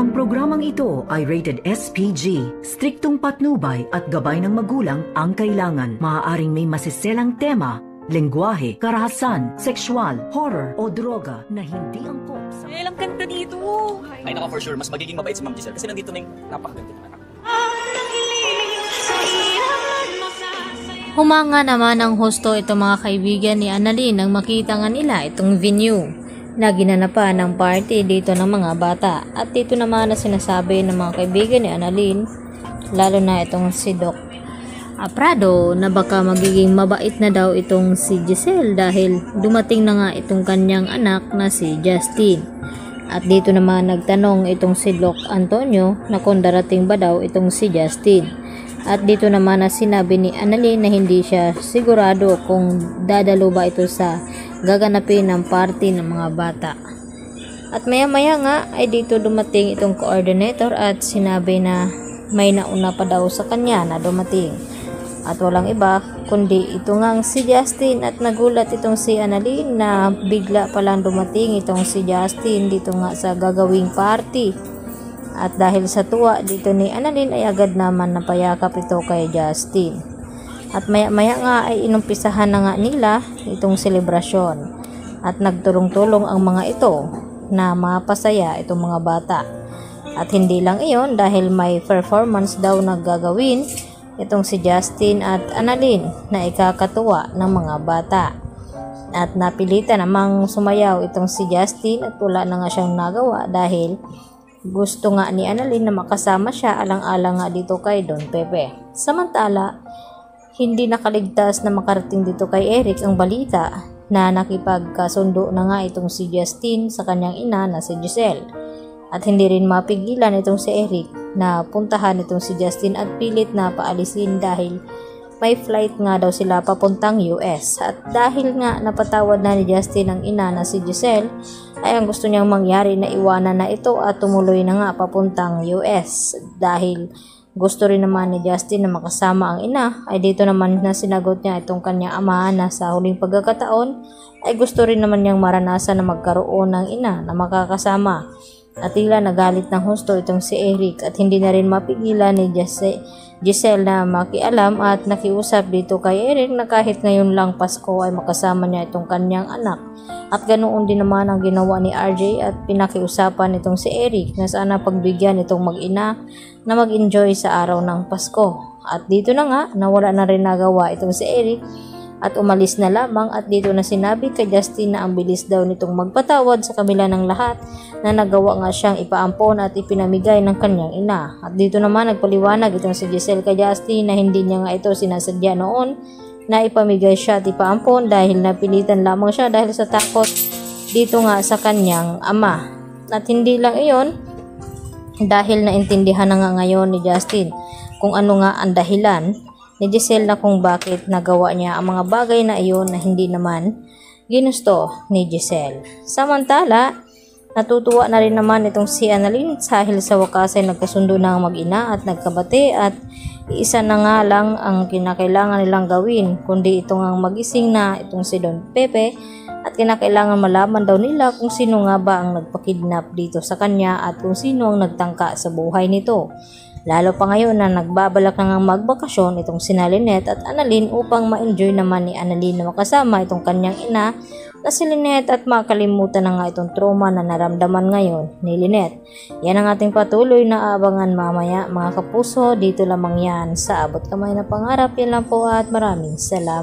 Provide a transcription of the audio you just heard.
Ang programang ito ay rated SPG. Striktong patnubay at gabay ng magulang ang kailangan. Maaaring may masiselang tema, lengguwahe, karahasan, sexual, horror o droga na hindi angkop sa... Alam ka na dito. Ay naka, for sure, mas magiging mabait si Ma'am Giselle kasi nandito na yung napakaganda ng anak. Humanga naman ang husto itong mga kaibigan ni Annalyn nang makita nga nila itong venue na ginanapan ng party dito ng mga bata. At dito naman na sinasabi ng mga kaibigan ni Annalyn, lalo na itong si Doc Prado, na baka magiging mabait na daw itong si Giselle dahil dumating na nga itong kanyang anak na si Justin. At dito naman nagtanong itong si Doc Antonio na kung darating ba daw itong si Justin. At dito naman na sinabi ni Annalyn na hindi siya sigurado kung dadalo ba ito sa gaganapin ng party ng mga bata. At maya maya nga ay dito dumating itong coordinator at sinabi na may nauna pa daw sa kanya na dumating. At walang iba kundi ito ngang si Justin. At nagulat itong si Annalyn na bigla palang dumating itong si Justin dito nga sa gagawing party. At dahil sa tuwa dito ni Annalyn ay agad naman napayakap ito kay Justin. At maya maya nga ay inumpisahan na nga nila itong selebrasyon. At nagtulong-tulong ang mga ito na mapasaya itong mga bata. At hindi lang iyon, dahil may performance daw na gagawin itong si Justin at Annalyn na ikakatuwa ng mga bata. At napilitan namang sumayaw itong si Justin at wala na nga siyang nagawa dahil gusto nga ni Annalyn na makasama siya alang-alang nga dito kay Don Pepe. Samantala, hindi nakaligtas na makarating dito kay Eric ang balita na nakipagkasundo na nga itong si Justin sa kanyang ina na si Giselle. At hindi rin mapigilan itong si Eric na puntahan itong si Justin at pilit na paalisin dahil may flight nga daw sila papuntang US. At dahil nga napatawad na ni Justin ang ina na si Giselle, ay ang gusto niyang mangyari na iwanan na ito at tumuloy na nga papuntang US. Dahil gusto rin naman ni Justin na makasama ang ina, ay dito naman na sinagot niya itong kanyang ama na sa huling pagkakataon ay gusto rin naman niyang maranasan na magkaroon ng ina na makakasama. At tila nagalit ng husto itong si Eric at hindi na rin mapigilan ni Giselle na makialam at nakiusap dito kay Eric na kahit ngayon lang Pasko ay makasama niya itong kanyang anak. At ganoon din naman ang ginawa ni RJ at pinakiusapan itong si Eric na sana pagbigyan itong mag-ina na mag-enjoy sa araw ng Pasko. At dito na nga nawala na rin nagawa itong si Eric at umalis na lamang. At dito na sinabi kay Justin na ang bilis daw nitong magpatawad sa kabila ng lahat na nagawa nga siyang ipaampon at ipinamigay ng kanyang ina. At dito naman nagpaliwanag itong si Giselle kay Justin na hindi niya nga ito sinasadya noon na ipamigay siya at ipaampon dahil napilitan lamang siya dahil sa takot dito nga sa kanyang ama. At hindi lang iyon, dahil naintindihan na nga ngayon ni Justin kung ano nga ang dahilan ni Giselle na kung bakit nagawa niya ang mga bagay na iyon na hindi naman ginusto ni Giselle. Samantala, natutuwa na rin naman itong si Annalyn dahil sa wakas ay nagkasundo na ang mag-ina at nagkabati at isa na nga lang ang kinakailangan nilang gawin kundi itong ang magising na itong si Don Pepe at kinakailangan malaman daw nila kung sino nga ba ang nagpakidnap dito sa kanya at kung sino ang nagtangka sa buhay nito. Lalo pa ngayon na nagbabalak na ngang magbakasyon itong sina Lynette at Annalyn upang ma-enjoy naman ni Annalyn na makasama itong kanyang ina na si Lynette at makalimutan na nga itong trauma na naramdaman ngayon ni Lynette. Yan ang ating patuloy na aabangan mamaya mga kapuso. Dito lamang yan sa Abot Kamay na Pangarap. Yan lang po at maraming salamat.